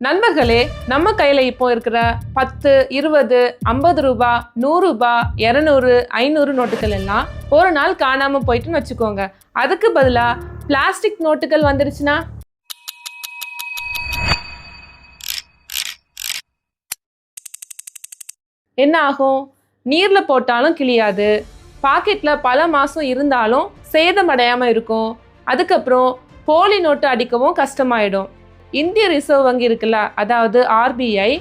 நண்பர்களே, நம்ம கையில இப்போ இருக்கிற 10, 20, 50 ரூபாய், 100 ரூபாய், 200, 500 நோட்டுகள் எல்லாம் ஒரு நாள் காணாம போயிட்டுன்னு வச்சுக்கோங்க. அதுக்கு பதிலா பிளாஸ்டிக் நோட்டுகள் வந்துருச்சுன்னா என்ன ஆகும்? நீர்ல போட்டாலும் கிளியாது, பாக்கெட்ல பல மாசம் இருந்தாலும் சேதமடையாம இருக்கும். அதுக்கப்புறம் போலி நோட்டு அடிக்கவும் கஷ்டமாயிடும். இந்திய ரிசர்வ் வங்கி இருக்குல்ல, அதாவது RBI,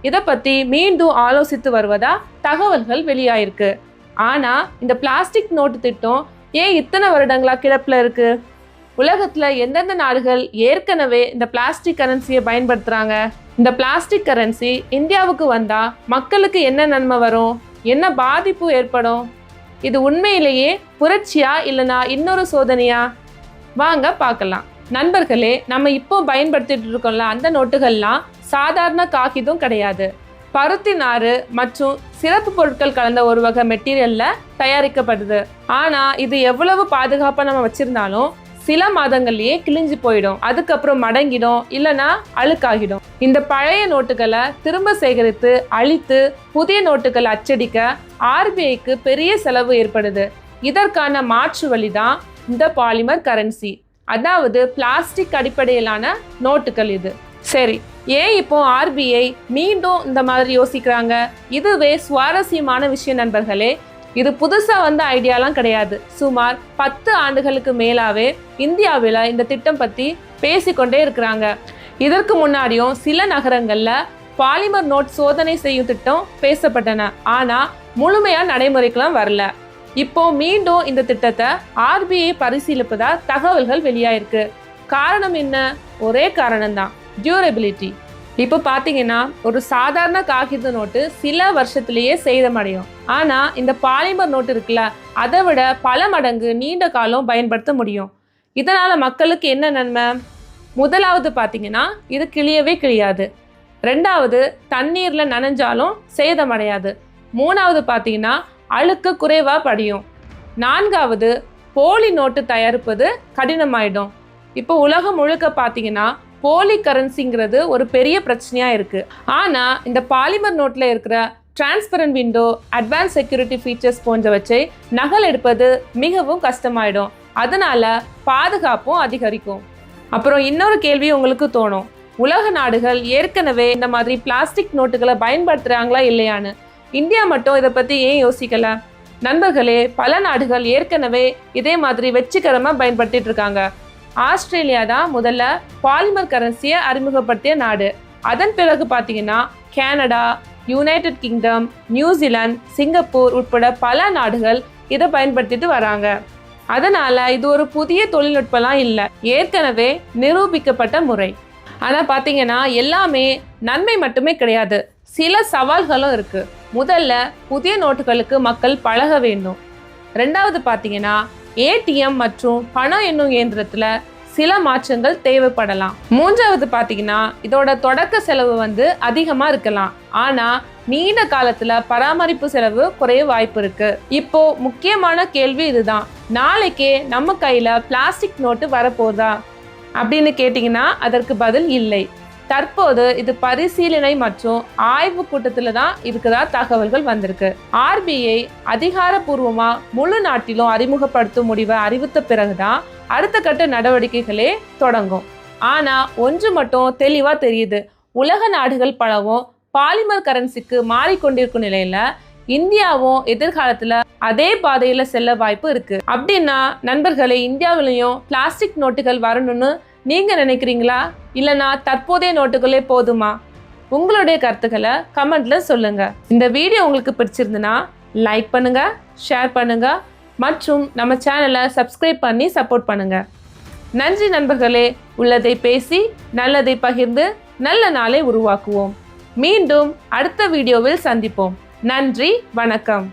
இதை பத்தி மீண்டும் ஆலோசித்து வருவதா தகவல்கள் வெளியாயிருக்கு. ஆனா இந்த பிளாஸ்டிக் நோட்டு திட்டம் ஏன் இத்தனை வருடங்களா கிடப்புல இருக்கு? உலகத்துல எந்தெந்த நாடுகள் ஏற்கனவே இந்த பிளாஸ்டிக் கரன்சியை பயன்படுத்துறாங்க? இந்த பிளாஸ்டிக் கரன்சி இந்தியாவுக்கு வந்தா மக்களுக்கு என்ன நன்மை வரும், என்ன பாதிப்பு ஏற்படும்? இது உண்மையிலேயே புரட்சியா இல்லைனா இன்னொரு சோதனையா? வாங்க பார்க்கலாம். நண்பர்களே, நம்ம இப்போ பயன்படுத்திட்டு இருக்கோம்ல, அந்த நோட்டுகள்லாம் சாதாரண காகிதம் கிடையாது. பருத்தி நாறு மற்றும் சிறப்பு பொருட்கள் கலந்த ஒரு வகை மெட்டீரியல்ல தயாரிக்கப்படுது. ஆனா இது எவ்வளவு பாதுகாப்பா நம்ம வச்சிருந்தாலும் சில மாதங்கள்லயே கிழிஞ்சு போயிடும், அதுக்கப்புறம் மடங்கிடும், இல்லைன்னா அழுக்காகிடும். இந்த பழைய நோட்டுகளை திரும்ப சேகரித்து அழித்து புதிய நோட்டுகள் அச்சடிக்க RBIக்கு பெரிய செலவு ஏற்படுது. இதற்கான மாற்று வழிதான் இந்த பாலிமர் கரன்சி, அதாவது பிளாஸ்டிக் அடிப்படையிலான நோட்டுகள். இது சரி, ஏன் இப்போ RBI மீண்டும் இந்த மாதிரி யோசிக்கிறாங்க? இதுவே சுவாரஸ்யமான விஷயம் நண்பர்களே. இது புதுசா வந்த ஐடியாலாம் கிடையாது. சுமார் 10 ஆண்டுகளுக்கு மேலாவே இந்தியாவில் இந்த திட்டம் பத்தி பேசிக்கொண்டே இருக்கிறாங்க. இதற்கு முன்னாடியும் சில நகரங்கள்ல பாலிமர் நோட் சோதனை செய்யும் திட்டம் பேசப்பட்டன, ஆனா முழுமையா நடைமுறைக்கெல்லாம் வரல. இப்போ மீண்டும் இந்த திட்டத்தை RBI பரிசீலிப்பதா தகவல்கள் வெளியாயிருக்கு. காரணம் என்ன? ஒரே காரணம்தான், டியூரபிலிட்டி. இப்போ பார்த்தீங்கன்னா ஒரு சாதாரண காகித நோட்டு சில வருஷத்திலேயே சேதமடையும். ஆனா இந்த பாலிமர் நோட்டு இருக்குல்ல, அதை விட பல மடங்கு நீண்ட காலம் பயன்படுத்த முடியும். இதனால மக்களுக்கு என்ன நன்மை? முதலாவது பார்த்தீங்கன்னா இது கிழியவே கிழியாது. ரெண்டாவது, தண்ணீர்ல நனைஞ்சாலும் சேதமடையாது. மூணாவது பார்த்தீங்கன்னா அழுக்கு குறைவா படியும். நான்காவது, போலி நோட்டு தயாரிப்பது கடினமாயிடும். இப்போ உலகம் முழுக்க பார்த்தீங்கன்னா போலி கரன்சிங்கிறது ஒரு பெரிய பிரச்சனையா இருக்கு. ஆனா இந்த பாலிமர் நோட்ல இருக்கிற transparent window, advance security features போன்றவற்றை நகல் எடுப்பது மிகவும் கஷ்டமாயிடும். அதனால பாதுகாப்பும் அதிகரிக்கும். அப்புறம் இன்னொரு கேள்வி உங்களுக்கு தோணும், உலக நாடுகள் ஏற்கனவே இந்த மாதிரி பிளாஸ்டிக் நோட்டுகளை பயன்படுத்துறாங்களா இல்லையான்னு. இந்தியா மட்டும் இதை பத்தி ஏன் யோசிக்கல? நண்பர்களே, பல நாடுகள் ஏற்கனவே இதே மாதிரி வெற்றிகரமா பயன்படுத்திட்டு இருக்காங்க. ஆஸ்திரேலியா தான் முதல்ல பாலிமர் கரன்சியை அறிமுகப்படுத்திய நாடு. அதன் பிறகு பார்த்தீங்கன்னா Canada, United kingdom, New Zealand, Singapore உட்பட பல நாடுகள் இதை பயன்படுத்திட்டு வராங்க. அதனால இது ஒரு புதிய தொழில்நுட்பம்லாம் இல்லை, ஏற்கனவே நிரூபிக்கப்பட்ட முறை. ஆனா பார்த்தீங்கன்னா எல்லாமே நன்மை மட்டுமே கிடையாது, சில சவால்களும் இருக்கு. முதல்ல, புதிய நோட்டுகளுக்கு மக்கள் பழக வேண்டும். ரெண்டாவது பார்த்தீங்கன்னா ATM மற்றும் பணம் எண்ணும் இயந்திரத்துல சில மாற்றங்கள் தேவைப்படலாம். மூன்றாவது பார்த்தீங்கன்னா இதோட தொடக்க செலவு அதிகமா இருக்கலாம், ஆனா நீண்ட காலத்துல பராமரிப்பு செலவு குறைய வாய்ப்பு இருக்கு. இப்போ முக்கியமான கேள்வி இதுதான், நாளைக்கே நம்ம கையில பிளாஸ்டிக் நோட்டு வரப்போதா அப்படின்னு கேட்டீங்கன்னா அதற்கு பதில் இல்லை. தற்போது இது பரிசீலனை மற்றும் ஆய்வு கூட்டத்துல தான் இருக்குதா தகவல்கள் வந்திருக்கு. RBI அதிகாரப்பூர்வமா முழு நாட்டிலும் அறிமுகப்படுத்தும் முடிவை அறிவித்த பிறகுதான் அடுத்த கட்ட நடவடிக்கைகளே தொடங்கும். ஆனா ஒன்று மட்டும் தெளிவா தெரியுது, உலக நாடுகள் பலவும் பாலிமர் கரன்சிக்கு மாறிக்கொண்டிருக்கும் நிலையில இந்தியாவும் எதிர்காலத்துல அதே பாதையில செல்ல வாய்ப்பு இருக்கு. அப்படின்னா நண்பர்களே, இந்தியாவிலையும் பிளாஸ்டிக் நோட்டுகள் வரணும்னு நீங்க நினைக்கிறீங்களா, இல்லைனா தற்போதைய நோட்டுகளே போதுமா? உங்களுடைய கருத்துக்களை கமெண்ட்ல சொல்லுங்க. இந்த வீடியோ உங்களுக்கு பிடிச்சிருந்துன்னா லைக் பண்ணுங்க, ஷேர் பண்ணுங்க மற்றும் நம்ம சேனலை சப்ஸ்கிரைப் பண்ணி சப்போர்ட் பண்ணுங்க. நன்றி நண்பர்களே. உள்ளதை பேசி நல்லதை பகிர்ந்து நல்ல நாளை உருவாக்குவோம். மீண்டும் அடுத்த வீடியோவில் சந்திப்போம். நன்றி, வணக்கம்.